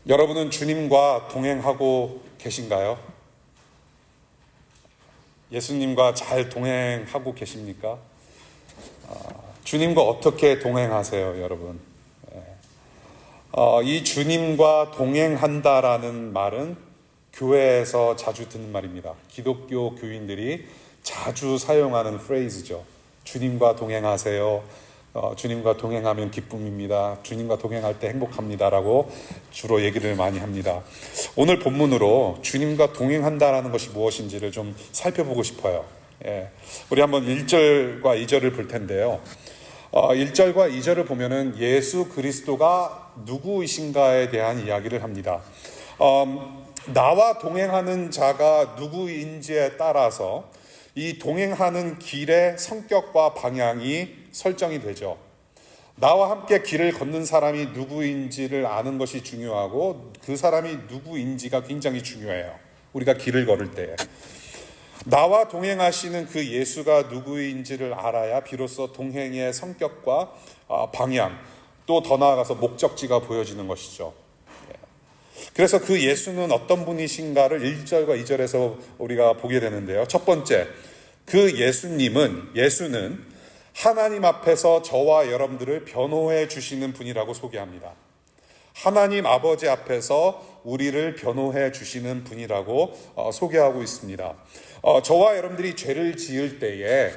여러분은 주님과 동행하고 계신가요? 예수님과 잘 동행하고 계십니까? 주님과 어떻게 동행하세요, 여러분? 이 주님과 동행한다라는 말은 교회에서 자주 듣는 말입니다. 기독교 교인들이 자주 사용하는 프레이즈죠. 주님과 동행하세요. 주님과 동행하면 기쁨입니다. 주님과 동행할 때 행복합니다라고 주로 얘기를 많이 합니다. 오늘 본문으로 주님과 동행한다라는 것이 무엇인지를 좀 살펴보고 싶어요. 우리 한번 1절과 2절을 볼 텐데요. 1절과 2절을 보면은 예수 그리스도가 누구이신가에 대한 이야기를 합니다. 나와 동행하는 자가 누구인지에 따라서 이 동행하는 길의 성격과 방향이 설정이 되죠. 나와 함께 길을 걷는 사람이 누구인지를 아는 것이 중요하고 그 사람이 누구인지가 굉장히 중요해요. 우리가 길을 걸을 때. 나와 동행하시는 그 예수가 누구인지를 알아야 비로소 동행의 성격과 방향, 또 더 나아가서 목적지가 보여지는 것이죠. 그래서 그 예수는 어떤 분이신가를 1절과 2절에서 우리가 보게 되는데요. 첫 번째, 그 예수는 하나님 앞에서 저와 여러분들을 변호해 주시는 분이라고 소개합니다. 하나님 아버지 앞에서 우리를 변호해 주시는 분이라고 소개하고 있습니다. 저와 여러분들이 죄를 지을 때에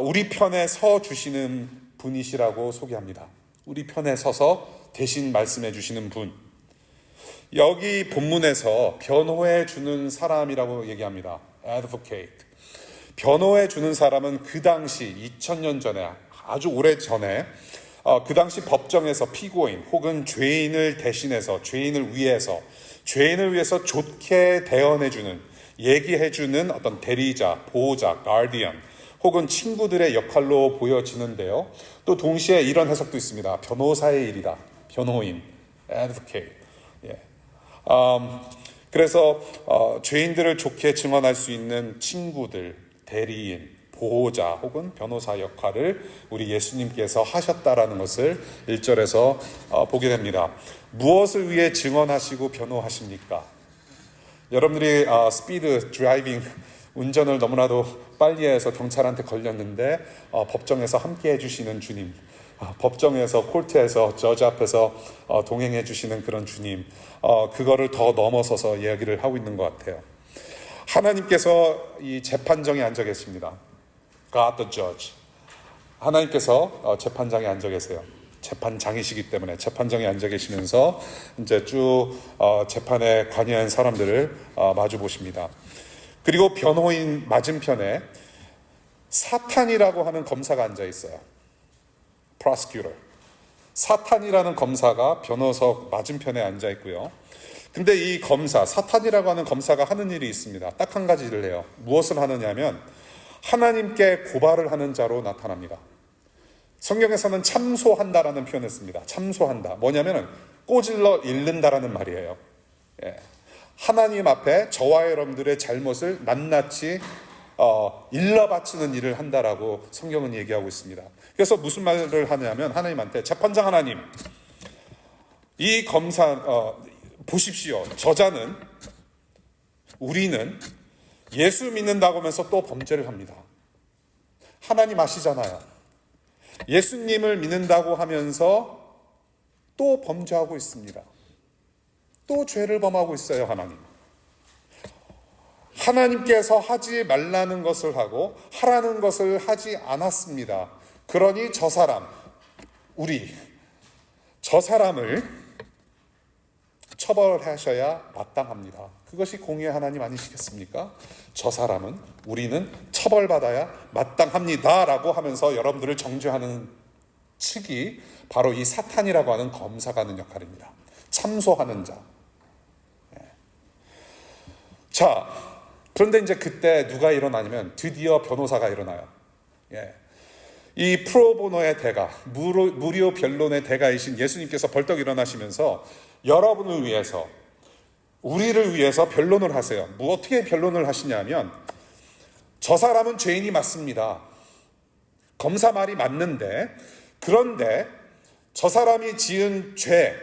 우리 편에 서 주시는 분이시라고 소개합니다. 우리 편에 서서 대신 말씀해 주시는 분. 여기 본문에서 변호해 주는 사람이라고 얘기합니다. advocate. 변호해 주는 사람은 그 당시 2000년 전에 아주 오래 전에 그 당시 법정에서 피고인 혹은 죄인을 대신해서 죄인을 위해서 좋게 대언해 주는 얘기해 주는 어떤 대리자, 보호자, 가디언 혹은 친구들의 역할로 보여지는데요. 또 동시에 이런 해석도 있습니다. 변호사의 일이다. 변호인, advocate. 그래서 죄인들을 좋게 증언할 수 있는 친구들, 대리인, 보호자 혹은 변호사 역할을 우리 예수님께서 하셨다라는 것을 1절에서 보게 됩니다. 무엇을 위해 증언하시고 변호하십니까? 여러분들이 스피드 드라이빙 운전을 너무나도 빨리 해서 경찰한테 걸렸는데 법정에서 함께 해주시는 주님, 법정에서 콜트에서 저지 앞에서 동행해 주시는 그런 주님, 그거를 더 넘어서서 이야기를 하고 있는 것 같아요. 하나님께서 이 재판정에 앉아 계십니다. God the judge. 하나님께서 재판장에 앉아 계세요. 재판장이시기 때문에 재판장에 앉아 계시면서 이제 쭉 재판에 관여한 사람들을 마주 보십니다. 그리고 변호인 맞은편에 사탄이라고 하는 검사가 앉아 있어요. prosecutor. 사탄이라는 검사가 변호석 맞은편에 앉아 있고요. 근데 이 검사, 사탄이라고 하는 검사가 하는 일이 있습니다. 딱 한 가지를 해요. 무엇을 하느냐면 하나님께 고발을 하는 자로 나타납니다. 성경에서는 참소한다라는 표현을 씁니다. 참소한다. 뭐냐면은 꼬질러 읽는다라는 말이에요. 하나님 앞에 저와 여러분들의 잘못을 낱낱이 일러 바치는 일을 한다라고 성경은 얘기하고 있습니다. 그래서 무슨 말을 하냐면 하나님한테 재판장 하나님, 이 검사 보십시오. 저자는 우리는 예수 믿는다고 하면서 또 범죄를 합니다. 하나님 아시잖아요. 예수님을 믿는다고 하면서 또 범죄하고 있습니다. 또 죄를 범하고 있어요, 하나님. 하나님께서 하지 말라는 것을 하고 하라는 것을 하지 않았습니다. 그러니 저 사람을 처벌하셔야 마땅합니다. 그것이 공의의 하나님 아니시겠습니까? 저 사람은, 우리는 처벌받아야 마땅합니다 라고 하면서 여러분들을 정죄하는 측이 바로 이 사탄이라고 하는 검사가 하는 역할입니다. 참소하는 자. 자, 그런데 이제 그때 누가 일어나냐면 드디어 변호사가 일어나요. 이 프로보노의 대가, 무료 변론의 대가이신 예수님께서 벌떡 일어나시면서 여러분을 위해서, 우리를 위해서 변론을 하세요. 어떻게 변론을 하시냐면 저 사람은 죄인이 맞습니다. 검사 말이 맞는데, 그런데 저 사람이 지은 죄,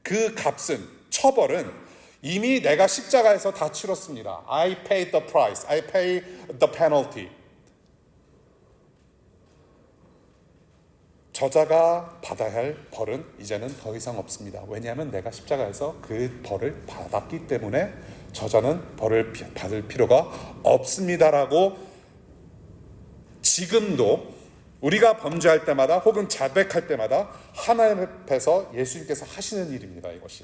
그 값은 처벌은 이미 내가 십자가에서 다 치렀습니다. I paid the price. I paid the penalty. 저자가 받아야 할 벌은 이제는 더 이상 없습니다. 왜냐하면 내가 십자가에서 그 벌을 받았기 때문에 저자는 벌을 받을 필요가 없습니다라고 지금도 우리가 범죄할 때마다 혹은 자백할 때마다 하나님 앞에서 예수님께서 하시는 일입니다. 이것이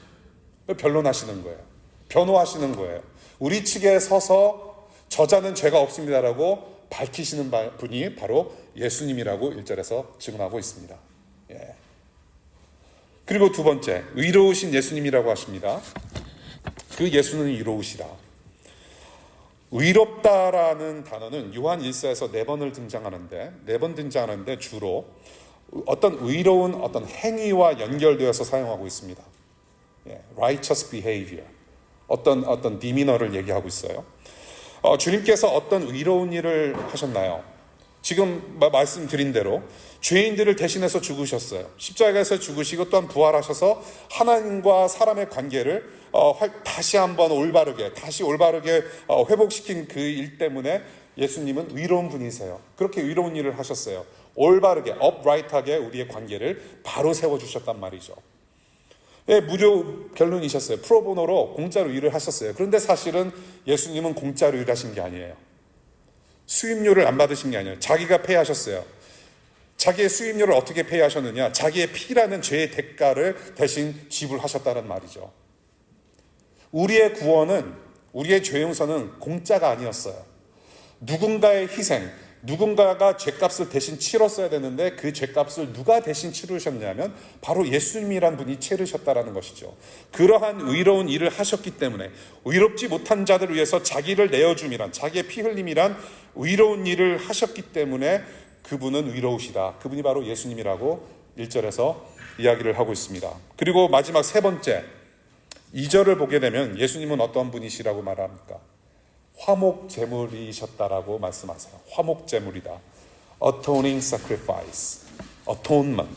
변론하시는 거예요. 변호하시는 거예요. 우리 측에 서서 저자는 죄가 없습니다라고 밝히시는 분이 바로 예수님이라고 1절에서 증언하고 있습니다. 예. 그리고 두 번째, 의로우신 예수님이라고 하십니다. 그 예수는 의로우시다. 의롭다라는 단어는 요한 1서에서 4번을 등장하는데 4번 등장하는데 주로 어떤 의로운 어떤 행위와 연결되어서 사용하고 있습니다. 예. righteous behavior. 어떤 디미너를 얘기하고 있어요. 주님께서 어떤 의로운 일을 하셨나요? 지금 말씀드린 대로 죄인들을 대신해서 죽으셨어요. 십자가에서 죽으시고 또한 부활하셔서 하나님과 사람의 관계를 다시 한번 올바르게 회복시킨 그 일 때문에 예수님은 의로운 분이세요. 그렇게 의로운 일을 하셨어요. 올바르게 upright하게 우리의 관계를 바로 세워주셨단 말이죠. 예, 무료 변론이셨어요. 프로보노로 공짜로 일을 하셨어요. 그런데 사실은 예수님은 공짜로 일하신 게 아니에요. 수임료를 안 받으신 게 아니에요. 자기가 페이하셨어요. 자기의 수임료를 어떻게 페이하셨느냐? 자기의 피라는 죄의 대가를 대신 지불하셨다는 말이죠. 우리의 구원은, 우리의 죄 용서는 공짜가 아니었어요. 누군가의 희생, 누군가가 죄값을 대신 치렀어야 되는데 그 죄값을 누가 대신 치르셨냐면 바로 예수님이란 분이 치르셨다라는 것이죠. 그러한 의로운 일을 하셨기 때문에 의롭지 못한 자들을 위해서 자기를 내어줌이란, 자기의 피 흘림이란 의로운 일을 하셨기 때문에 그분은 의로우시다. 그분이 바로 예수님이라고 1절에서 이야기를 하고 있습니다. 그리고 마지막 세 번째 2절을 보게 되면 예수님은 어떤 분이시라고 말합니까? 화목 제물이셨다라고 말씀하세요. 화목 제물이다. Atoning sacrifice. Atonement.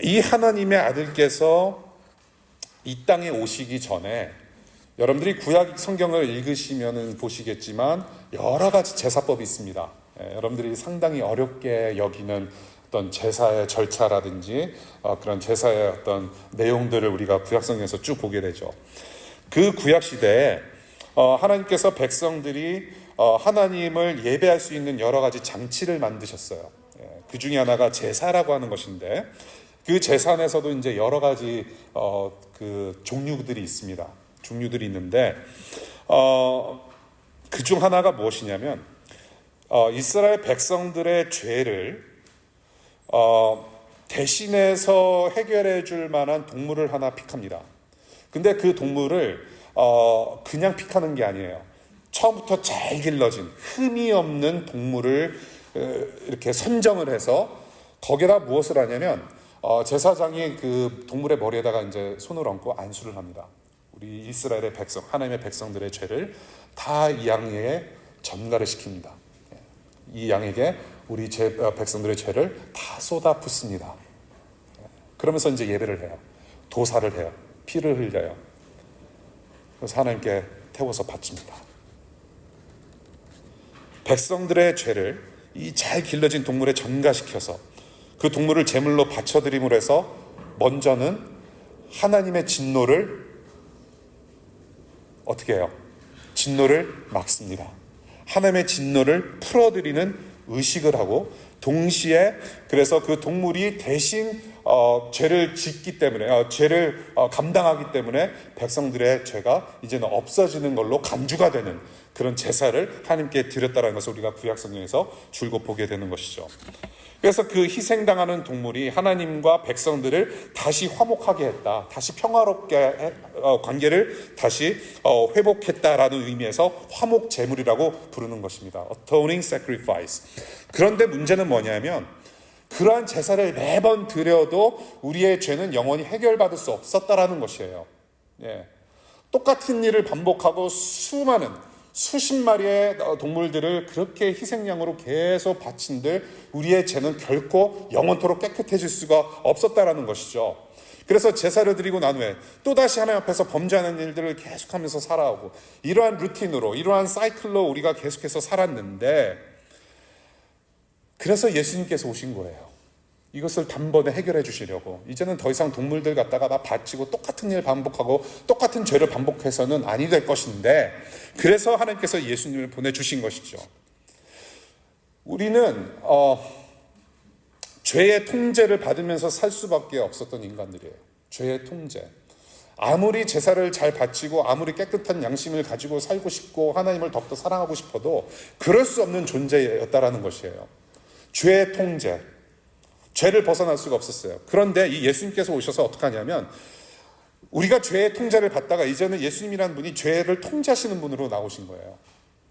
이 하나님의 아들께서 이 땅에 오시기 전에 여러분들이 구약 성경을 읽으시면 보시겠지만 여러 가지 제사법이 있습니다. 여러분들이 상당히 어렵게 여기는 어떤 제사의 절차라든지 그런 제사의 어떤 내용들을 우리가 구약 성경에서 쭉 보게 되죠. 그 구약 시대에 하나님께서 백성들이 하나님을 예배할 수 있는 여러 가지 장치를 만드셨어요. 그 중에 하나가 제사라고 하는 것인데 그 제사 안에서도 이제 여러 가지 그 종류들이 있습니다. 종류들이 있는데 그 중 하나가 무엇이냐면 이스라엘 백성들의 죄를 대신해서 해결해 줄 만한 동물을 하나 픽합니다. 근데 그 동물을 그냥 픽하는 게 아니에요. 처음부터 잘 길러진 흠이 없는 동물을 이렇게 선정을 해서 거기다 무엇을 하냐면 제사장이 그 동물의 머리에다가 이제 손을 얹고 안수를 합니다. 우리 이스라엘의 백성, 하나님의 백성들의 죄를 다 이 양에게 전가를 시킵니다. 이 양에게 우리 백성들의 죄를 다 쏟아 붓습니다. 그러면서 이제 예배를 해요. 도사를 해요. 피를 흘려요. 그래서 하나님께 태워서 바칩니다. 백성들의 죄를 이 잘 길러진 동물에 전가시켜서 그 동물을 제물로 바쳐드림으로 해서 먼저는 하나님의 진노를 어떻게 해요? 진노를 막습니다. 하나님의 진노를 풀어드리는 의식을 하고 동시에 그래서 그 동물이 대신 죄를 짓기 때문에 죄를 감당하기 때문에 백성들의 죄가 이제는 없어지는 걸로 간주가 되는 그런 제사를 하나님께 드렸다는 것을 우리가 구약 성경에서 줄곧 보게 되는 것이죠. 그래서 그 희생당하는 동물이 하나님과 백성들을 다시 화목하게 했다. 다시 평화롭게 관계를 다시 회복했다라는 의미에서 화목 제물이라고 부르는 것입니다. Atoning sacrifice. 그런데 문제는 뭐냐면 그러한 제사를 매번 드려도 우리의 죄는 영원히 해결받을 수 없었다라는 것이에요. 예. 똑같은 일을 반복하고 수십 마리의 동물들을 그렇게 희생양으로 계속 바친들 우리의 죄는 결코 영원토록 깨끗해질 수가 없었다라는 것이죠. 그래서 제사를 드리고 난 후에 또다시 하나님 앞에서 범죄하는 일들을 계속하면서 살아오고, 이러한 루틴으로, 이러한 사이클로 우리가 계속해서 살았는데, 그래서 예수님께서 오신 거예요. 이것을 단번에 해결해 주시려고. 이제는 더 이상 동물들 갖다가 다 바치고 똑같은 일 반복하고 똑같은 죄를 반복해서는 아니 될 것인데, 그래서 하나님께서 예수님을 보내주신 것이죠. 우리는 죄의 통제를 받으면서 살 수밖에 없었던 인간들이에요. 죄의 통제. 아무리 제사를 잘 바치고 아무리 깨끗한 양심을 가지고 살고 싶고 하나님을 더욱더 사랑하고 싶어도 그럴 수 없는 존재였다라는 것이에요. 죄의 통제. 죄를 벗어날 수가 없었어요. 그런데 이 예수님께서 오셔서 어떻게 하냐면, 우리가 죄의 통제를 받다가 이제는 예수님이라는 분이 죄를 통제하시는 분으로 나오신 거예요.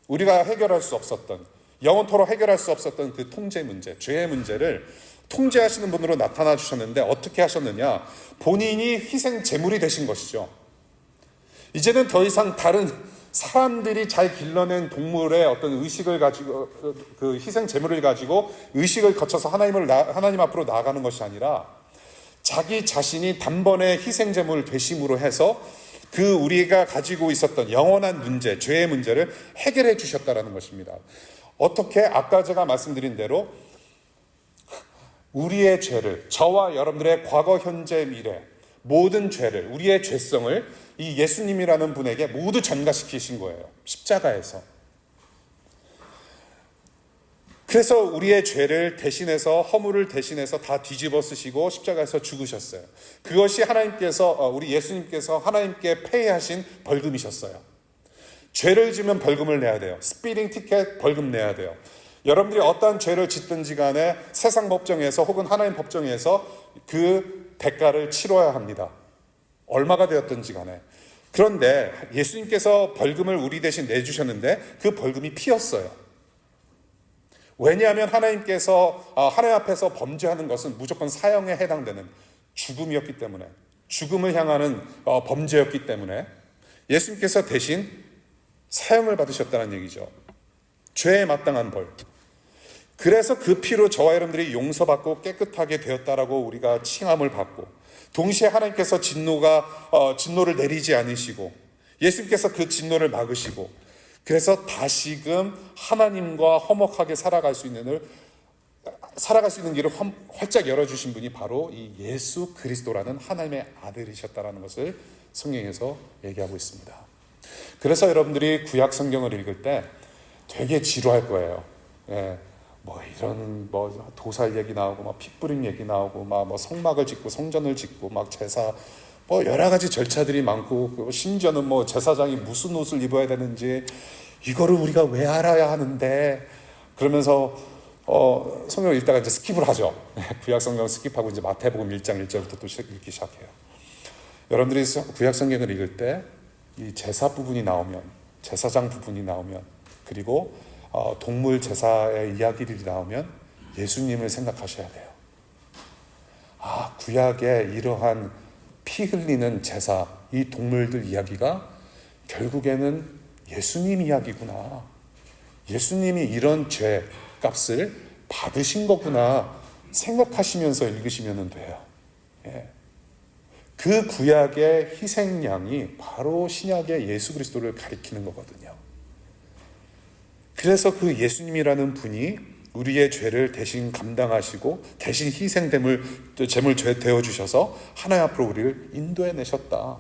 우리가 해결할 수 없었던, 영원토록 해결할 수 없었던 그 통제 문제, 죄의 문제를 통제하시는 분으로 나타나 주셨는데, 어떻게 하셨느냐? 본인이 희생 제물이 되신 것이죠. 이제는 더 이상 다른 사람들이 잘 길러낸 동물의 어떤 의식을 가지고, 그 희생 제물을 가지고 의식을 거쳐서 하나님 앞으로 나아가는 것이 아니라, 자기 자신이 단번에 희생 제물 되심으로 해서 그 우리가 가지고 있었던 영원한 문제, 죄의 문제를 해결해 주셨다라는 것입니다. 어떻게? 아까 제가 말씀드린 대로 우리의 죄를, 저와 여러분들의 과거, 현재, 미래 모든 죄를, 우리의 죄성을 이 예수님이라는 분에게 모두 전가시키신 거예요. 십자가에서. 그래서 우리의 죄를 대신해서, 허물을 대신해서 다 뒤집어 쓰시고 십자가에서 죽으셨어요. 그것이 우리 예수님께서 하나님께 페이하신 벌금이셨어요. 죄를 지면 벌금을 내야 돼요. 스피딩 티켓 벌금 내야 돼요. 여러분들이 어떠한 죄를 짓든지 간에 세상 법정에서 혹은 하나님 법정에서 그 대가를 치러야 합니다. 얼마가 되었든지 간에. 그런데 예수님께서 벌금을 우리 대신 내주셨는데 그 벌금이 피였어요. 왜냐하면 하나님께서 하나님 앞에서 범죄하는 것은 무조건 사형에 해당되는 죽음이었기 때문에, 죽음을 향하는 범죄였기 때문에 예수님께서 대신 사형을 받으셨다는 얘기죠. 죄에 마땅한 벌. 그래서 그 피로 저와 여러분들이 용서받고 깨끗하게 되었다라고 우리가 칭함을 받고, 동시에 하나님께서 진노를 내리지 않으시고 예수님께서 그 진노를 막으시고, 그래서 다시금 하나님과 화목하게 살아갈 수 있는 길을 활짝 열어주신 분이 바로 이 예수 그리스도라는 하나님의 아들이셨다라는 것을 성경에서 얘기하고 있습니다. 그래서 여러분들이 구약 성경을 읽을 때 되게 지루할 거예요. 이런 도살 얘기 나오고 핏부림 얘기 나오고 성막을 짓고 성전을 짓고 제사 여러 가지 절차들이 많고, 심지어는 제사장이 무슨 옷을 입어야 되는지 이거를 우리가 왜 알아야 하는데, 그러면서 성경을 읽다가 이제 스킵을 하죠. 구약 성경 스킵하고 이제 마태복음 1장 1절부터 또 읽기 시작해요. 여러분들이 구약 성경을 읽을 때 이 제사 부분이 나오면, 제사장 부분이 나오면, 그리고 동물 제사의 이야기들이 나오면 예수님을 생각하셔야 돼요. 구약의 이러한 피 흘리는 제사, 이 동물들 이야기가 결국에는 예수님 이야기구나. 예수님이 이런 죄 값을 받으신 거구나 생각하시면서 읽으시면 돼요. 그 구약의 희생양이 바로 신약의 예수 그리스도를 가리키는 거거든요. 그래서 그 예수님이라는 분이 우리의 죄를 대신 감당하시고 대신 희생됨을 제물 되어주셔서 하나님 앞으로 우리를 인도해내셨다.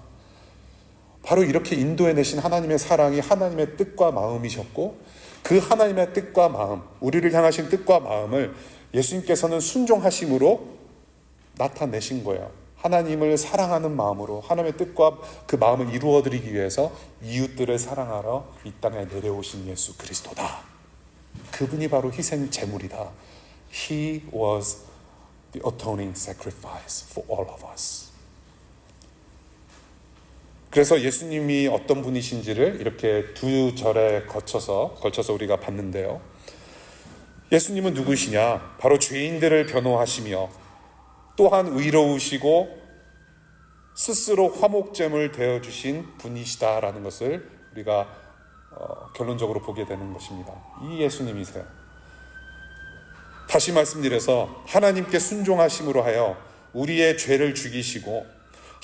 바로 이렇게 인도해내신 하나님의 사랑이 하나님의 뜻과 마음이셨고, 그 하나님의 뜻과 마음, 우리를 향하신 뜻과 마음을 예수님께서는 순종하심으로 나타내신 거예요. 하나님을 사랑하는 마음으로 하나님의 뜻과 그 마음을 이루어드리기 위해서 이웃들을 사랑하러 이 땅에 내려오신 예수 그리스도다. 그분이 바로 희생 제물이다. He was the atoning sacrifice for all of us. 그래서 예수님이 어떤 분이신지를 이렇게 두 절에 걸쳐서 우리가 봤는데요. 예수님은 누구시냐? 바로 죄인들을 변호하시며 또한 의로우시고 스스로 화목제물 되어주신 분이시다라는 것을 우리가 결론적으로 보게 되는 것입니다. 이 예수님이세요. 다시 말씀드려서 하나님께 순종하심으로 하여 우리의 죄를 죽이시고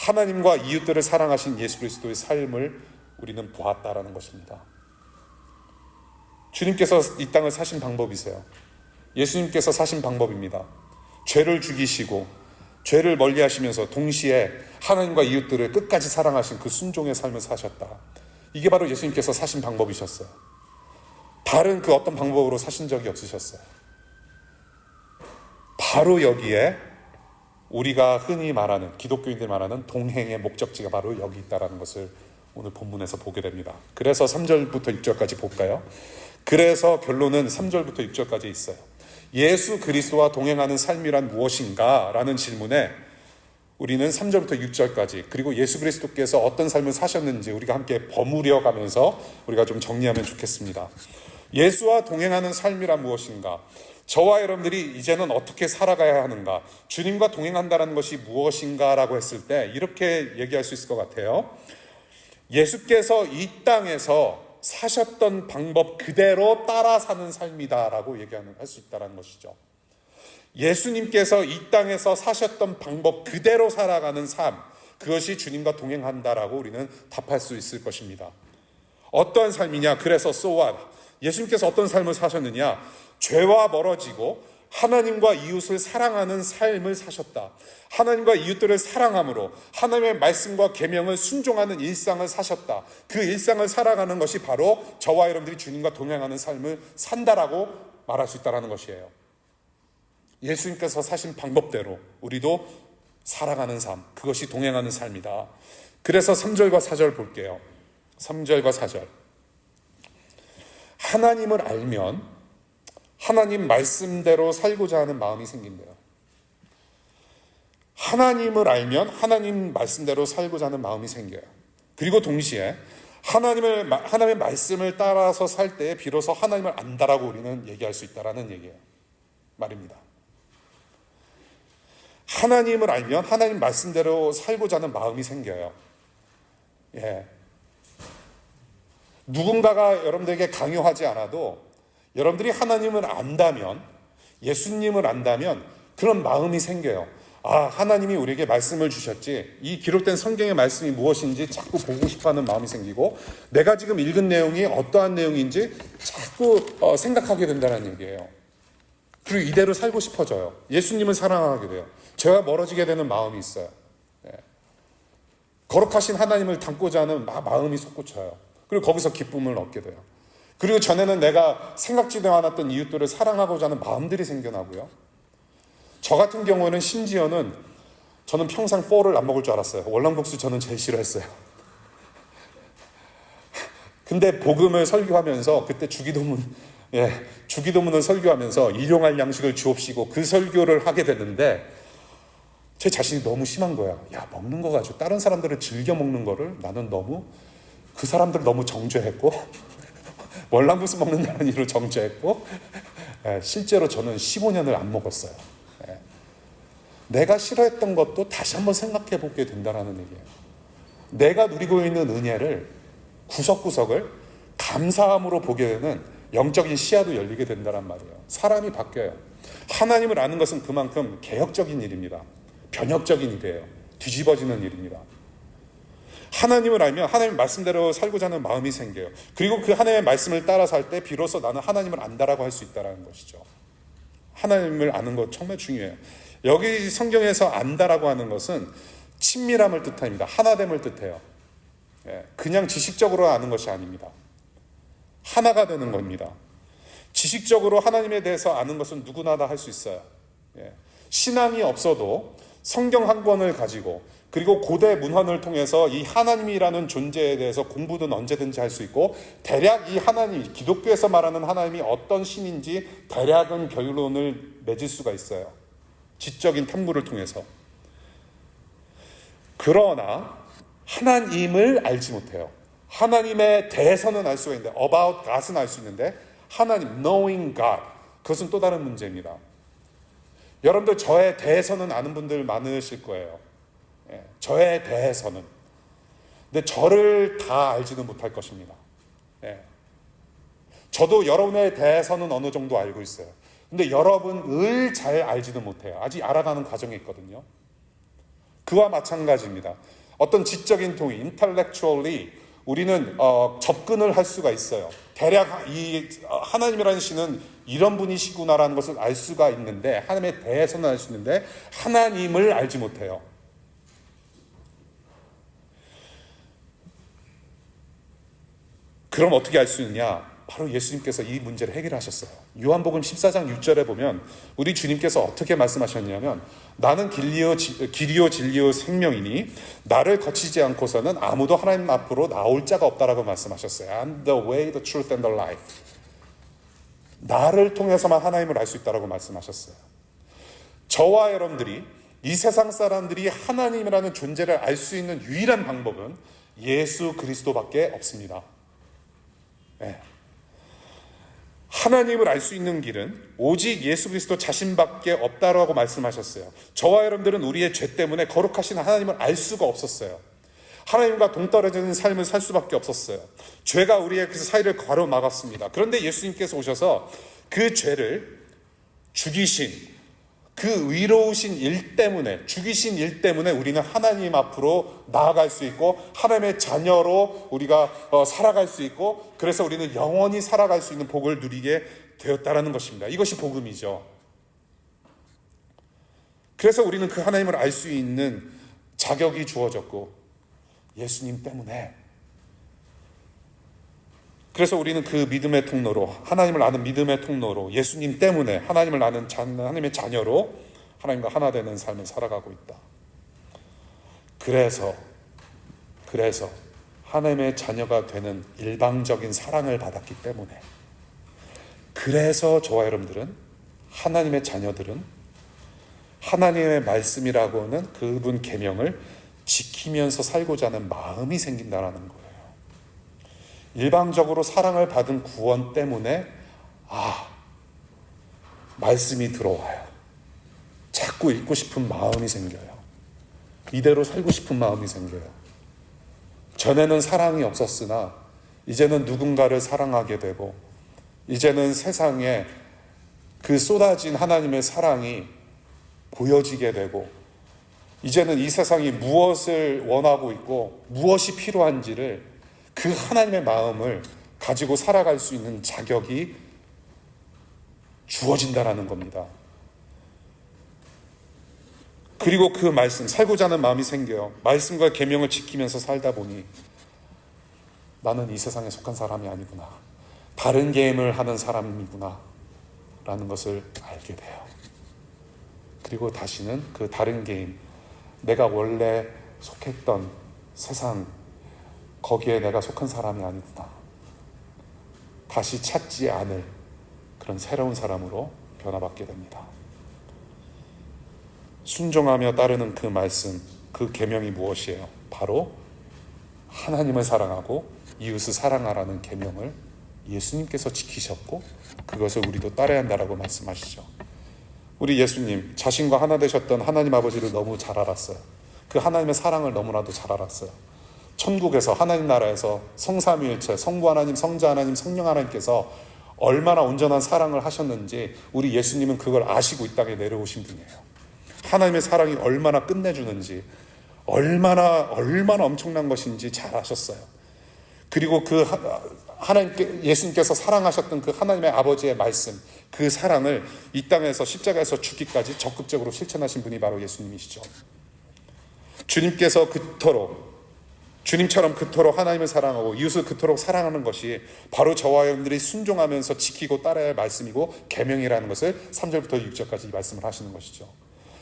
하나님과 이웃들을 사랑하신 예수 그리스도의 삶을 우리는 보았다라는 것입니다. 주님께서 이 땅을 사신 방법이세요. 예수님께서 사신 방법입니다. 죄를 죽이시고 죄를 멀리하시면서 동시에 하나님과 이웃들을 끝까지 사랑하신 그 순종의 삶을 사셨다. 이게 바로 예수님께서 사신 방법이셨어요. 다른 그 어떤 방법으로 사신 적이 없으셨어요. 바로 여기에 우리가 흔히 말하는, 기독교인들이 말하는 동행의 목적지가 바로 여기 있다는 것을 오늘 본문에서 보게 됩니다. 그래서 3절부터 6절까지 볼까요? 그래서 결론은 3절부터 6절까지 있어요. 예수 그리스도와 동행하는 삶이란 무엇인가? 라는 질문에 우리는 3절부터 6절까지, 그리고 예수 그리스도께서 어떤 삶을 사셨는지 우리가 함께 버무려 가면서 우리가 좀 정리하면 좋겠습니다. 예수와 동행하는 삶이란 무엇인가? 저와 여러분들이 이제는 어떻게 살아가야 하는가? 주님과 동행한다는 것이 무엇인가? 라고 했을 때 이렇게 얘기할 수 있을 것 같아요. 예수께서 이 땅에서 사셨던 방법 그대로 따라 사는 삶이다라고 할 수 있다는 것이죠. 예수님께서 이 땅에서 사셨던 방법 그대로 살아가는 삶, 그것이 주님과 동행한다라고 우리는 답할 수 있을 것입니다. 어떠한 삶이냐? 그래서 so what? 예수님께서 어떤 삶을 사셨느냐? 죄와 멀어지고 하나님과 이웃을 사랑하는 삶을 사셨다. 하나님과 이웃들을 사랑함으로 하나님의 말씀과 계명을 순종하는 일상을 사셨다. 그 일상을 살아가는 것이 바로 저와 여러분들이 주님과 동행하는 삶을 산다라고 말할 수 있다는 것이에요. 예수님께서 사신 방법대로 우리도 살아가는 삶, 그것이 동행하는 삶이다. 그래서 3절과 4절 볼게요. 3절과 4절. 하나님을 알면 하나님 말씀대로 살고자 하는 마음이 생긴대요. 하나님을 알면 하나님 말씀대로 살고자 하는 마음이 생겨요. 그리고 동시에 하나님의 말씀을 따라서 살 때에 비로소 하나님을 안다라고 우리는 얘기할 수 있다라는 얘기예요. 말입니다. 하나님을 알면 하나님 말씀대로 살고자 하는 마음이 생겨요. 예. 누군가가 여러분들에게 강요하지 않아도 여러분들이 하나님을 안다면, 예수님을 안다면 그런 마음이 생겨요. 아, 하나님이 우리에게 말씀을 주셨지, 이 기록된 성경의 말씀이 무엇인지 자꾸 보고 싶어하는 마음이 생기고, 내가 지금 읽은 내용이 어떠한 내용인지 자꾸 생각하게 된다는 얘기예요. 그리고 이대로 살고 싶어져요. 예수님을 사랑하게 돼요. 죄와 멀어지게 되는 마음이 있어요. 네. 거룩하신 하나님을 닮고자 하는 마음이 솟구쳐요. 그리고 거기서 기쁨을 얻게 돼요. 그리고 전에는 내가 생각지도 않았던 이웃들을 사랑하고자 하는 마음들이 생겨나고요. 저 같은 경우는 심지어는 저는 평생 포를 안 먹을 줄 알았어요. 월남국수 저는 제일 싫어했어요. 근데 복음을 설교하면서 그때 주기도문을 설교하면서 일용할 양식을 주옵시고 그 설교를 하게 됐는데 제 자신이 너무 심한 거야. 야, 먹는 거 가지고 다른 사람들을 즐겨 먹는 거를 나는 그 사람들을 너무 정죄했고 월남국수 먹는다는 이유로 정죄했고, 실제로 저는 15년을 안 먹었어요. 내가 싫어했던 것도 다시 한번 생각해 보게 된다는 얘기예요. 내가 누리고 있는 은혜를, 구석구석을 감사함으로 보게 되는 영적인 시야도 열리게 된다는 말이에요. 사람이 바뀌어요. 하나님을 아는 것은 그만큼 개혁적인 일입니다. 변혁적인 일이에요. 뒤집어지는 일입니다. 하나님을 알면 하나님 말씀대로 살고자 하는 마음이 생겨요. 그리고 그 하나님의 말씀을 따라 살 때 비로소 나는 하나님을 안다라고 할 수 있다는 것이죠. 하나님을 아는 것 정말 중요해요. 여기 성경에서 안다라고 하는 것은 친밀함을 뜻합니다. 하나됨을 뜻해요. 그냥 지식적으로 아는 것이 아닙니다. 하나가 되는 겁니다. 지식적으로 하나님에 대해서 아는 것은 누구나 다 할 수 있어요. 신앙이 없어도 성경 한 권을 가지고, 그리고 고대 문헌을 통해서 이 하나님이라는 존재에 대해서 공부는 언제든지 할 수 있고, 대략 이 하나님, 기독교에서 말하는 하나님이 어떤 신인지 대략은 결론을 맺을 수가 있어요. 지적인 탐구를 통해서. 그러나 하나님을 알지 못해요. 하나님에 대해서는 알 수가 있는데, about God은 알 수 있는데, 하나님, knowing God, 그것은 또 다른 문제입니다. 여러분들 저에 대해서는 아는 분들 많으실 거예요. 저에 대해서는. 근데 저를 다 알지는 못할 것입니다. 저도 여러분에 대해서는 어느 정도 알고 있어요. 근데 여러분을 잘 알지는 못해요. 아직 알아가는 과정에 있거든요. 그와 마찬가지입니다. 어떤 지적인 동의, intellectually 우리는 접근을 할 수가 있어요. 대략 이 하나님이라는 신은 이런 분이시구나라는 것을 알 수가 있는데, 하나님에 대해서는 알 수 있는데 하나님을 알지 못해요. 그럼 어떻게 알 수 있느냐? 바로 예수님께서 이 문제를 해결하셨어요. 요한복음 14장 6절에 보면 우리 주님께서 어떻게 말씀하셨냐면, 나는 길이요 진리요 생명이니 나를 거치지 않고서는 아무도 하나님 앞으로 나올 자가 없다라고 말씀하셨어요. I'm the way, the truth and the life. 나를 통해서만 하나님을 알 수 있다라고 말씀하셨어요. 저와 여러분들이, 이 세상 사람들이 하나님이라는 존재를 알 수 있는 유일한 방법은 예수 그리스도밖에 없습니다. 네. 하나님을 알 수 있는 길은 오직 예수 그리스도 자신밖에 없다라고 말씀하셨어요. 저와 여러분들은 우리의 죄 때문에 거룩하신 하나님을 알 수가 없었어요. 하나님과 동떨어지는 삶을 살 수밖에 없었어요. 죄가 우리의 그 사이를 가로막았습니다. 그런데 예수님께서 오셔서 그 죄를 죽이신, 그 의로우신 일 때문에, 죽이신 일 때문에 우리는 하나님 앞으로 나아갈 수 있고 하나님의 자녀로 우리가 살아갈 수 있고, 그래서 우리는 영원히 살아갈 수 있는 복을 누리게 되었다라는 것입니다. 이것이 복음이죠. 그래서 우리는 그 하나님을 알 수 있는 자격이 주어졌고, 예수님 때문에, 그래서 우리는 그 믿음의 통로로, 하나님을 아는 믿음의 통로로, 예수님 때문에 하나님을 아는 하나님의 자녀로 하나님과 하나 되는 삶을 살아가고 있다. 그래서 하나님의 자녀가 되는 일방적인 사랑을 받았기 때문에, 그래서 저와 여러분들은, 하나님의 자녀들은 하나님의 말씀이라고 하는 그분 계명을 지키면서 살고자 하는 마음이 생긴다는 거예요. 일방적으로 사랑을 받은 구원 때문에 말씀이 들어와요. 자꾸 읽고 싶은 마음이 생겨요. 이대로 살고 싶은 마음이 생겨요. 전에는 사랑이 없었으나 이제는 누군가를 사랑하게 되고, 이제는 세상에 그 쏟아진 하나님의 사랑이 보여지게 되고, 이제는 이 세상이 무엇을 원하고 있고 무엇이 필요한지를, 그 하나님의 마음을 가지고 살아갈 수 있는 자격이 주어진다라는 겁니다. 그리고 그 말씀, 살고자 하는 마음이 생겨요. 말씀과 계명을 지키면서 살다 보니 나는 이 세상에 속한 사람이 아니구나, 다른 게임을 하는 사람이구나 라는 것을 알게 돼요. 그리고 다시는 그 다른 게임, 내가 원래 속했던 세상, 거기에 내가 속한 사람이 아니구나, 다시 찾지 않을 그런 새로운 사람으로 변화받게 됩니다. 순종하며 따르는 그 말씀, 그 계명이 무엇이에요? 바로 하나님을 사랑하고 이웃을 사랑하라는 계명을 예수님께서 지키셨고, 그것을 우리도 따라야 한다라고 말씀하시죠. 우리 예수님, 자신과 하나 되셨던 하나님 아버지를 너무 잘 알았어요. 그 하나님의 사랑을 너무나도 잘 알았어요. 천국에서, 하나님 나라에서 성삼위일체, 성부 하나님, 성자 하나님, 성령 하나님께서 얼마나 온전한 사랑을 하셨는지 우리 예수님은 그걸 아시고 이 땅에 내려오신 분이에요. 하나님의 사랑이 얼마나 끝내주는지, 얼마나 엄청난 것인지 잘 아셨어요. 그리고 그 예수님께서 사랑하셨던 그 하나님의 아버지의 말씀, 그 사랑을 이 땅에서 십자가에서 죽기까지 적극적으로 실천하신 분이 바로 예수님이시죠. 주님께서 주님처럼 그토록 하나님을 사랑하고 이웃을 그토록 사랑하는 것이 바로 저와 여러분들이 순종하면서 지키고 따라야 할 말씀이고 계명이라는 것을 3절부터 6절까지 말씀을 하시는 것이죠.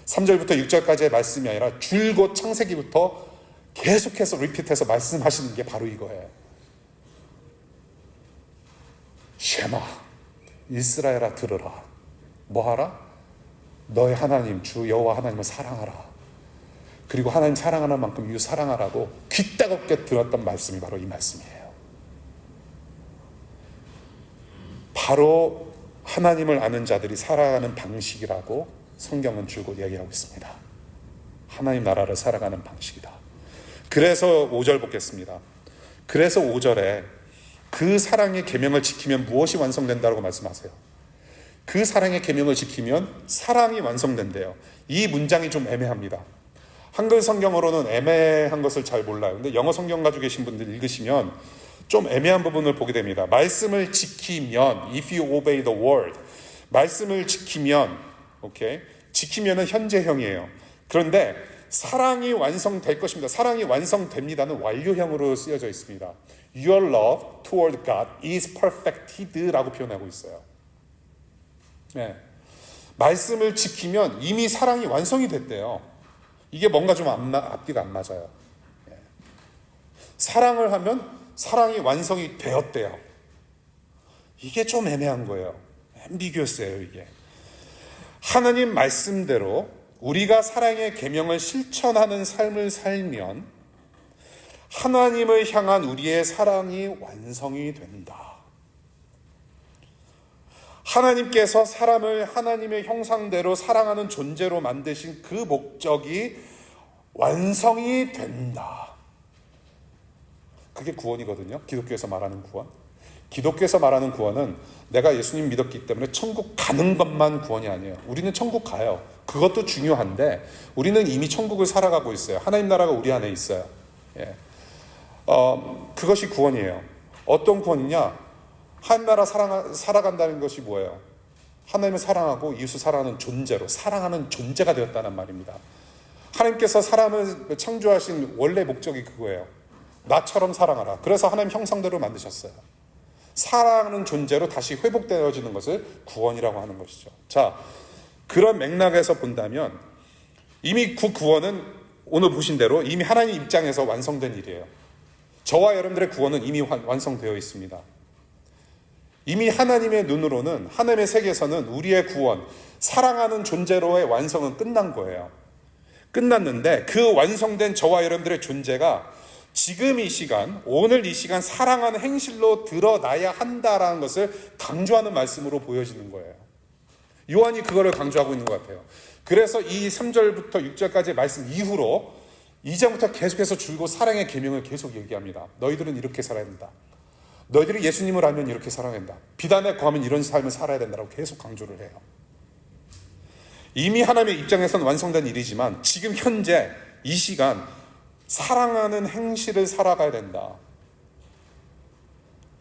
3절부터 6절까지의 말씀이 아니라 줄곧 창세기부터 계속해서 리피트해서 말씀하시는 게 바로 이거예요. 쉐마, 이스라엘아 들으라. 뭐하라? 너의 하나님 주 여호와 하나님을 사랑하라. 그리고 하나님 사랑하는 만큼 이웃 사랑하라고 귀 따갑게 들었던 말씀이 바로 이 말씀이에요. 바로 하나님을 아는 자들이 살아가는 방식이라고 성경은 줄곧 얘기하고 있습니다. 하나님 나라를 살아가는 방식이다. 그래서 5절 보겠습니다. 그래서 5절에 그 사랑의 계명을 지키면 무엇이 완성된다고 말씀하세요. 그 사랑의 계명을 지키면 사랑이 완성된대요. 이 문장이 좀 애매합니다. 한글 성경으로는 애매한 것을 잘 몰라요. 근데 영어 성경 가지고 계신 분들 읽으시면 좀 애매한 부분을 보게 됩니다. 말씀을 지키면, if you obey the word, 말씀을 지키면, 오케이, 지키면은 현재형이에요. 그런데 사랑이 완성될 것입니다. 사랑이 완성됩니다는 완료형으로 쓰여져 있습니다. Your love toward God is perfected라고 표현하고 있어요. 네. 말씀을 지키면 이미 사랑이 완성이 됐대요. 이게 뭔가 좀 앞뒤가 안 맞아요. 네. 사랑을 하면 사랑이 완성이 되었대요. 이게 좀 애매한 거예요. 앰비규어스예요, 이게. 하나님 말씀대로 우리가 사랑의 계명을 실천하는 삶을 살면 하나님을 향한 우리의 사랑이 완성이 된다. 하나님께서 사람을 하나님의 형상대로 사랑하는 존재로 만드신 그 목적이 완성이 된다. 그게 구원이거든요. 기독교에서 말하는 구원. 기독교에서 말하는 구원은 내가 예수님 믿었기 때문에 천국 가는 것만 구원이 아니에요. 우리는 천국 가요. 그것도 중요한데 우리는 이미 천국을 살아가고 있어요. 하나님 나라가 우리 안에 있어요. 예. 그것이 구원이에요. 어떤 구원이냐? 하나님 나라 살아간다는 것이 뭐예요? 하나님을 사랑하고 이웃을 사랑하는 존재로, 사랑하는 존재가 되었다는 말입니다. 하나님께서 사람을 창조하신 원래 목적이 그거예요. 나처럼 사랑하라. 그래서 하나님 형상대로 만드셨어요. 사랑하는 존재로 다시 회복되어지는 것을 구원이라고 하는 것이죠. 자, 그런 맥락에서 본다면 이미 그 구원은 오늘 보신 대로 이미 하나님 입장에서 완성된 일이에요. 저와 여러분들의 구원은 이미 완성되어 있습니다. 이미 하나님의 눈으로는, 하나님의 세계에서는 우리의 구원, 사랑하는 존재로의 완성은 끝난 거예요. 끝났는데 그 완성된 저와 여러분들의 존재가 지금 이 시간, 오늘 이 시간 사랑하는 행실로 드러나야 한다라는 것을 강조하는 말씀으로 보여지는 거예요. 요한이 그거를 강조하고 있는 것 같아요. 그래서 이 3절부터 6절까지의 말씀 이후로 2장부터 계속해서 줄곧 사랑의 계명을 계속 얘기합니다. 너희들은 이렇게 살아야 된다. 너희들이 예수님을 알면 이렇게 살아야 된다. 비단에 거하면 이런 삶을 살아야 된다고 계속 강조를 해요. 이미 하나님의 입장에서는 완성된 일이지만 지금 현재 이 시간 사랑하는 행실을 살아가야 된다.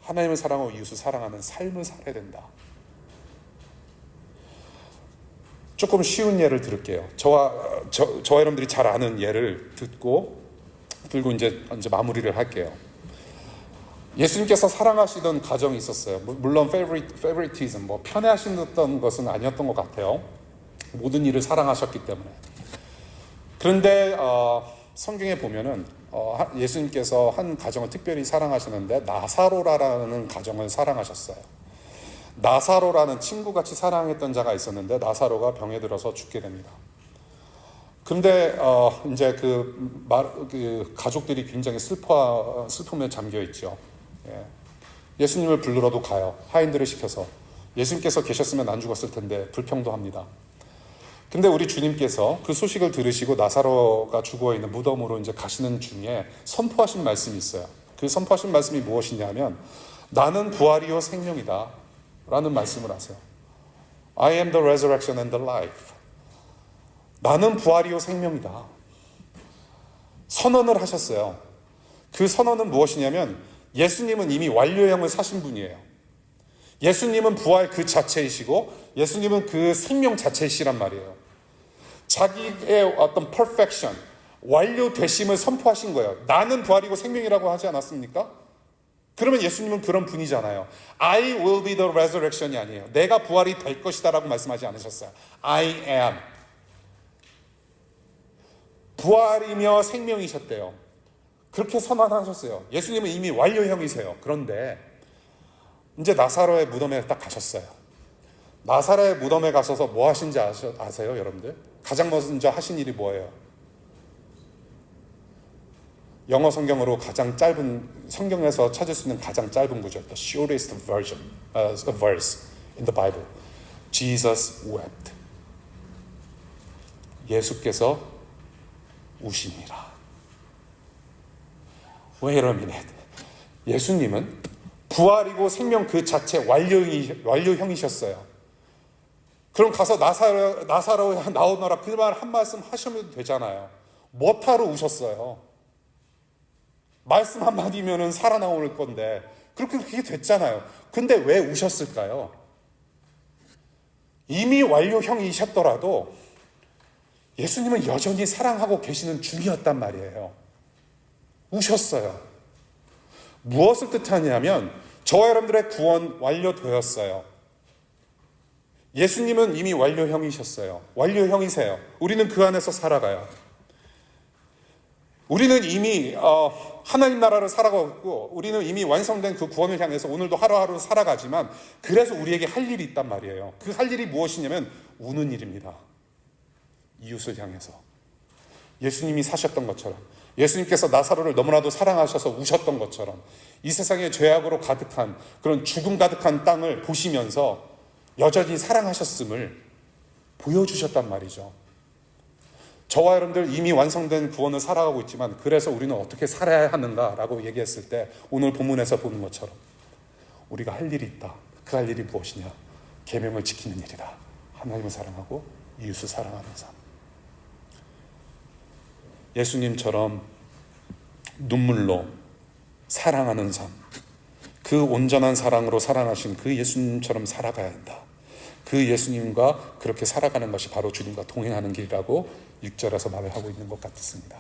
하나님을 사랑하고 이웃을 사랑하는 삶을 살아야 된다. 조금 쉬운 예를 들을게요. 저와 여러분들이 잘 아는 예를 들고 이제 마무리를 할게요. 예수님께서 사랑하시던 가정이 있었어요. 물론 favoritism, 편애하시던 것은 아니었던 것 같아요. 모든 일을 사랑하셨기 때문에. 그런데 성경에 보면은 예수님께서 한 가정을 특별히 사랑하시는데 나사로라는 가정을 사랑하셨어요. 나사로라는 친구같이 사랑했던 자가 있었는데 나사로가 병에 들어서 죽게 됩니다. 근데 이제 그 가족들이 굉장히 슬픔에 잠겨 있죠. 예수님을 부르러도 가요. 하인들을 시켜서. 예수님께서 계셨으면 안 죽었을 텐데 불평도 합니다. 근데 우리 주님께서 그 소식을 들으시고 나사로가 죽어있는 무덤으로 이제 가시는 중에 선포하신 말씀이 있어요. 그 선포하신 말씀이 무엇이냐면 나는 부활이요 생명이다 라는 말씀을 하세요. I am the resurrection and the life. 나는 부활이요 생명이다. 선언을 하셨어요. 그 선언은 무엇이냐면 예수님은 이미 완료형을 사신 분이에요. 예수님은 부활 그 자체이시고 예수님은 그 생명 자체이시란 말이에요. 자기의 어떤 perfection, 완료되심을 선포하신 거예요. 나는 부활이고 생명이라고 하지 않았습니까? 그러면 예수님은 그런 분이잖아요. I will be the resurrection이 아니에요. 내가 부활이 될 것이다 라고 말씀하지 않으셨어요. I am. 부활이며 생명이셨대요. 그렇게 선언하셨어요. 예수님은 이미 완료형이세요. 그런데 이제 나사로의 무덤에 딱 가셨어요. 나사로의 무덤에 가셔서 뭐 하신지 아세요, 여러분들? 가장 먼저 하신 일이 뭐예요? 영어 성경으로 가장 짧은, 성경에서 찾을 수 있는 가장 짧은 구절, the shortest verse in the Bible. Jesus wept. 예수께서 우시니라. Wait a minute. 예수님은 부활이고 생명 그 자체 완료형이셨어요. 그럼 가서 나사로 나오너라 그 말 한 말씀 하시면 되잖아요. 뭐하러 우셨어요? 말씀 한마디면은 살아나올 건데 그렇게 됐잖아요. 근데 왜 우셨을까요? 이미 완료형이셨더라도 예수님은 여전히 사랑하고 계시는 중이었단 말이에요. 우셨어요. 무엇을 뜻하냐면 저와 여러분들의 구원 완료되었어요. 예수님은 이미 완료형이셨어요. 완료형이세요. 우리는 그 안에서 살아가요. 우리는 이미 하나님 나라를 살아가고 있고 우리는 이미 완성된 그 구원을 향해서 오늘도 하루하루 살아가지만 그래서 우리에게 할 일이 있단 말이에요. 그 할 일이 무엇이냐면 우는 일입니다. 이웃을 향해서. 예수님이 사셨던 것처럼 예수님께서 나사로를 너무나도 사랑하셔서 우셨던 것처럼 이 세상에 죄악으로 가득한 그런 죽음 가득한 땅을 보시면서 여전히 사랑하셨음을 보여주셨단 말이죠. 저와 여러분들 이미 완성된 구원을 살아가고 있지만 그래서 우리는 어떻게 살아야 하는가라고 얘기했을 때 오늘 본문에서 보는 것처럼 우리가 할 일이 있다. 그 할 일이 무엇이냐? 계명을 지키는 일이다. 하나님을 사랑하고 이웃을 사랑하는 삶. 예수님처럼 눈물로 사랑하는 삶. 그 온전한 사랑으로 사랑하신 그 예수님처럼 살아가야 한다. 그 예수님과 그렇게 살아가는 것이 바로 주님과 동행하는 길이라고 6절에서 말을 하고 있는 것 같습니다.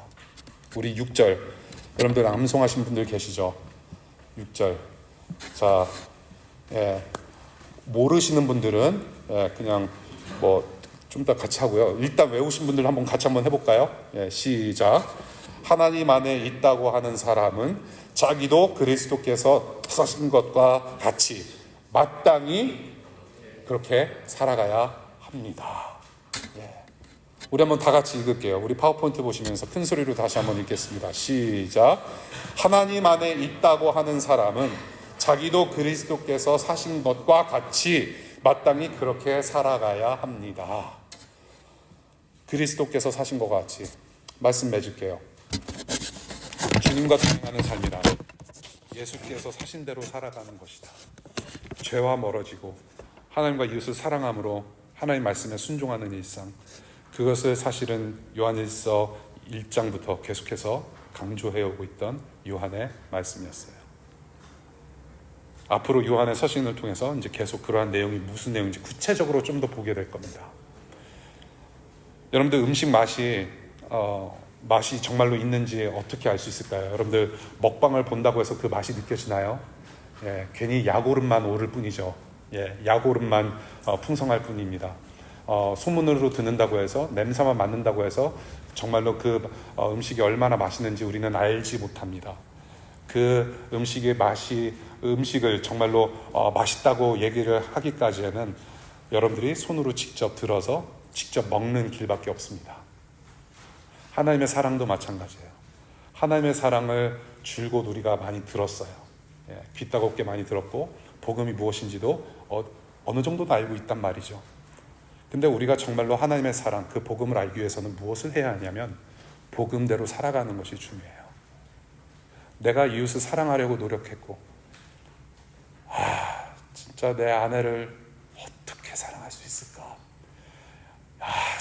우리 6절 여러분들 암송하신 분들 계시죠? 6절 자 모르시는 분들은 그냥 좀 더 같이 하고요. 일단 외우신 분들 한번 같이 한번 해볼까요? 시작. 하나님 안에 있다고 하는 사람은 자기도 그리스도께서 사신 것과 같이 마땅히 그렇게 살아가야 합니다. 우리 한번 다 같이 읽을게요. 우리 파워포인트 보시면서 큰 소리로 다시 한번 읽겠습니다. 시작. 하나님 안에 있다고 하는 사람은 자기도 그리스도께서 사신 것과 같이 마땅히 그렇게 살아가야 합니다. 그리스도께서 사신 것과 같이 말씀 맺을게요. 주님과 동행하는 삶이란 예수께서 사신 대로 살아가는 것이다. 죄와 멀어지고 하나님과 이웃을 사랑함으로 하나님 말씀에 순종하는 일상, 그것을 사실은 요한일서 1장부터 계속해서 강조해오고 있던 요한의 말씀이었어요. 앞으로 요한의 서신을 통해서 이제 계속 그러한 내용이 무슨 내용인지 구체적으로 좀 더 보게 될 겁니다. 여러분들 음식 맛이 정말로 있는지 어떻게 알 수 있을까요? 여러분들 먹방을 본다고 해서 그 맛이 느껴지나요? 괜히 약오름만 오를 뿐이죠. 약오름만 풍성할 뿐입니다. 소문으로 듣는다고 해서 냄새만 맡는다고 해서 정말로 그 음식이 얼마나 맛있는지 우리는 알지 못합니다. 그 음식을 정말로 맛있다고 얘기를 하기까지에는 여러분들이 손으로 직접 들어서 직접 먹는 길밖에 없습니다. 하나님의 사랑도 마찬가지예요. 하나님의 사랑을 줄곧 우리가 많이 들었어요. 귀 따갑게 많이 들었고 복음이 무엇인지도 어느 정도는 알고 있단 말이죠. 근데 우리가 정말로 하나님의 사랑, 그 복음을 알기 위해서는 무엇을 해야 하냐면 복음대로 살아가는 것이 중요해요. 내가 이웃을 사랑하려고 노력했고 진짜 내 아내를 어떻게 사랑할 수 있을까?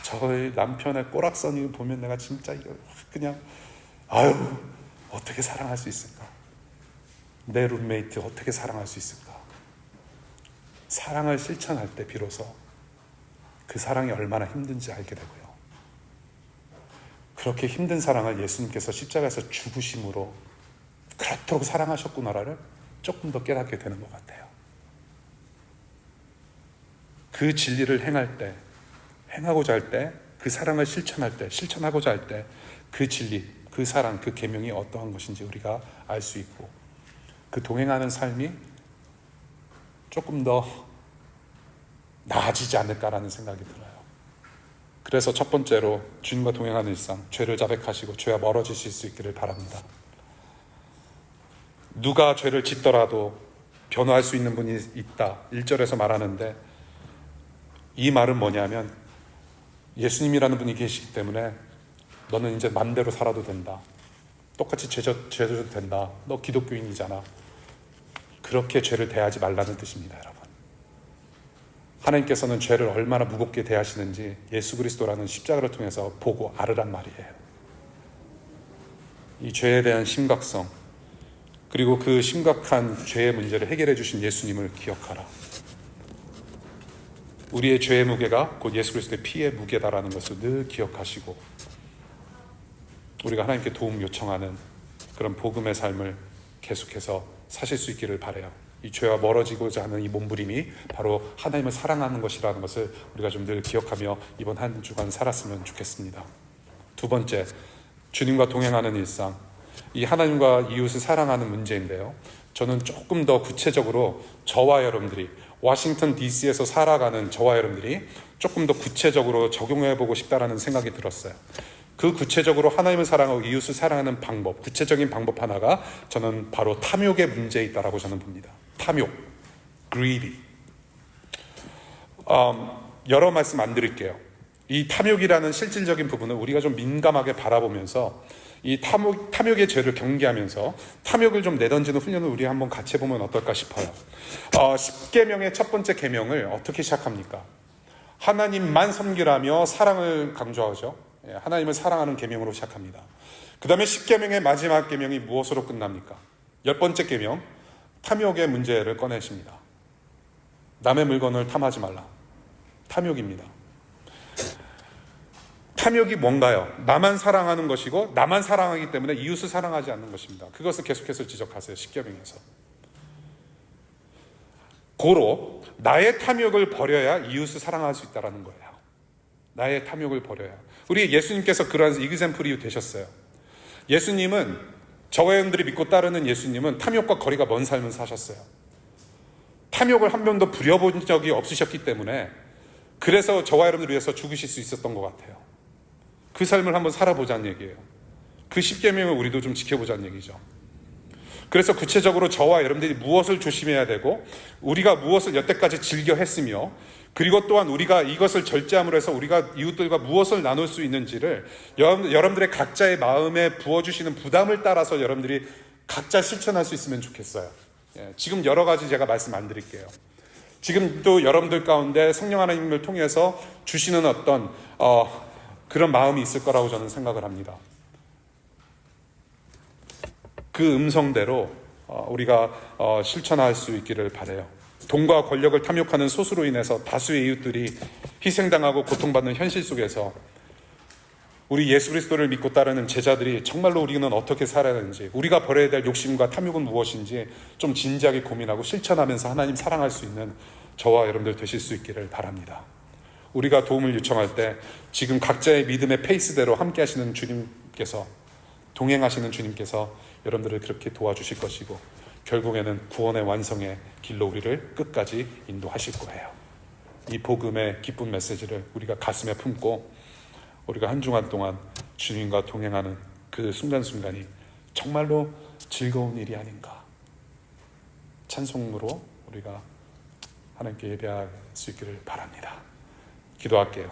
저의 남편의 꼬락서니 보면 내가 진짜 그냥 어떻게 사랑할 수 있을까? 내 룸메이트 어떻게 사랑할 수 있을까? 사랑을 실천할 때 비로소 그 사랑이 얼마나 힘든지 알게 되고요. 그렇게 힘든 사랑을 예수님께서 십자가에서 죽으심으로 그렇도록 사랑하셨구나를 조금 더 깨닫게 되는 것 같아요. 그 진리를 행하고자 할 때, 그 사랑을 실천하고자 할 때 그 진리, 그 사랑, 그 계명이 어떠한 것인지 우리가 알 수 있고 그 동행하는 삶이 조금 더 나아지지 않을까라는 생각이 들어요. 그래서 첫 번째로 주님과 동행하는 일상, 죄를 자백하시고 죄와 멀어지실 수 있기를 바랍니다. 누가 죄를 짓더라도 변호할 수 있는 분이 있다. 1절에서 말하는데 이 말은 뭐냐면 예수님이라는 분이 계시기 때문에 너는 이제 맘대로 살아도 된다. 똑같이 죄 져도 된다. 너 기독교인이잖아. 그렇게 죄를 대하지 말라는 뜻입니다, 여러분. 하나님께서는 죄를 얼마나 무겁게 대하시는지 예수 그리스도라는 십자가를 통해서 보고 알으란 말이에요. 이 죄에 대한 심각성, 그리고 그 심각한 죄의 문제를 해결해 주신 예수님을 기억하라. 우리의 죄의 무게가 곧 예수 그리스도의 피의 무게다라는 것을 늘 기억하시고, 우리가 하나님께 도움 요청하는 그런 복음의 삶을 계속해서 사실 수 있기를 바라요. 이 죄와 멀어지고자 하는 이 몸부림이 바로 하나님을 사랑하는 것이라는 것을 우리가 좀 늘 기억하며 이번 한 주간 살았으면 좋겠습니다. 두 번째, 주님과 동행하는 일상. 이 하나님과 이웃을 사랑하는 문제인데요, 저는 조금 더 구체적으로 저와 여러분들이, 워싱턴 DC에서 살아가는 저와 여러분들이 조금 더 구체적으로 적용해보고 싶다라는 생각이 들었어요. 그 구체적으로 하나님을 사랑하고 이웃을 사랑하는 방법, 구체적인 방법 하나가 저는 바로 탐욕의 문제에 있다라고 저는 봅니다. 탐욕, greedy. 여러 말씀 안 드릴게요. 이 탐욕이라는 실질적인 부분을 우리가 좀 민감하게 바라보면서 이 탐욕의 죄를 경계하면서 탐욕을 좀 내던지는 훈련을 우리 한번 같이 해보면 어떨까 싶어요. 10계명의 첫 번째 계명을 어떻게 시작합니까? 하나님만 섬기라며 사랑을 강조하죠. 하나님을 사랑하는 계명으로 시작합니다. 그 다음에 10계명의 마지막 계명이 무엇으로 끝납니까? 10번째 계명, 탐욕의 문제를 꺼내십니다. 남의 물건을 탐하지 말라. 탐욕입니다. 탐욕이 뭔가요? 나만 사랑하는 것이고 나만 사랑하기 때문에 이웃을 사랑하지 않는 것입니다. 그것을 계속해서 지적하세요. 10계명에서. 고로 나의 탐욕을 버려야 이웃을 사랑할 수 있다는 거예요. 나의 탐욕을 버려야. 우리 예수님께서 그러한 이그샘플이 되셨어요. 예수님은, 저와 여러분들이 믿고 따르는 예수님은 탐욕과 거리가 먼 삶을 사셨어요. 탐욕을 한 번도 부려본 적이 없으셨기 때문에, 그래서 저와 여러분들을 위해서 죽으실 수 있었던 것 같아요. 그 삶을 한번 살아보자는 얘기예요. 그 10계명을 우리도 좀 지켜보자는 얘기죠. 그래서 구체적으로 저와 여러분들이 무엇을 조심해야 되고, 우리가 무엇을 여태까지 즐겨 했으며, 그리고 또한 우리가 이것을 절제함으로 해서 우리가 이웃들과 무엇을 나눌 수 있는지를 여러분들의 각자의 마음에 부어주시는 부담을 따라서 여러분들이 각자 실천할 수 있으면 좋겠어요. 지금 여러 가지 제가 말씀 안 드릴게요. 지금 또 여러분들 가운데 성령 하나님을 통해서 주시는 어떤 그런 마음이 있을 거라고 저는 생각을 합니다. 그 음성대로 우리가 실천할 수 있기를 바라요. 돈과 권력을 탐욕하는 소수로 인해서 다수의 이웃들이 희생당하고 고통받는 현실 속에서 우리 예수 그리스도를 믿고 따르는 제자들이 정말로 우리는 어떻게 살아야 하는지, 우리가 버려야 될 욕심과 탐욕은 무엇인지 좀 진지하게 고민하고 실천하면서 하나님 사랑할 수 있는 저와 여러분들 되실 수 있기를 바랍니다. 우리가 도움을 요청할 때 지금 각자의 믿음의 페이스대로 함께 하시는 주님께서, 동행하시는 주님께서 여러분들을 그렇게 도와주실 것이고, 결국에는 구원의 완성의 길로 우리를 끝까지 인도하실 거예요. 이 복음의 기쁜 메시지를 우리가 가슴에 품고 우리가 한 주간 동안 주님과 동행하는 그 순간순간이 정말로 즐거운 일이 아닌가. 찬송으로 우리가 하나님께 예배할 수 있기를 바랍니다. 기도할게요.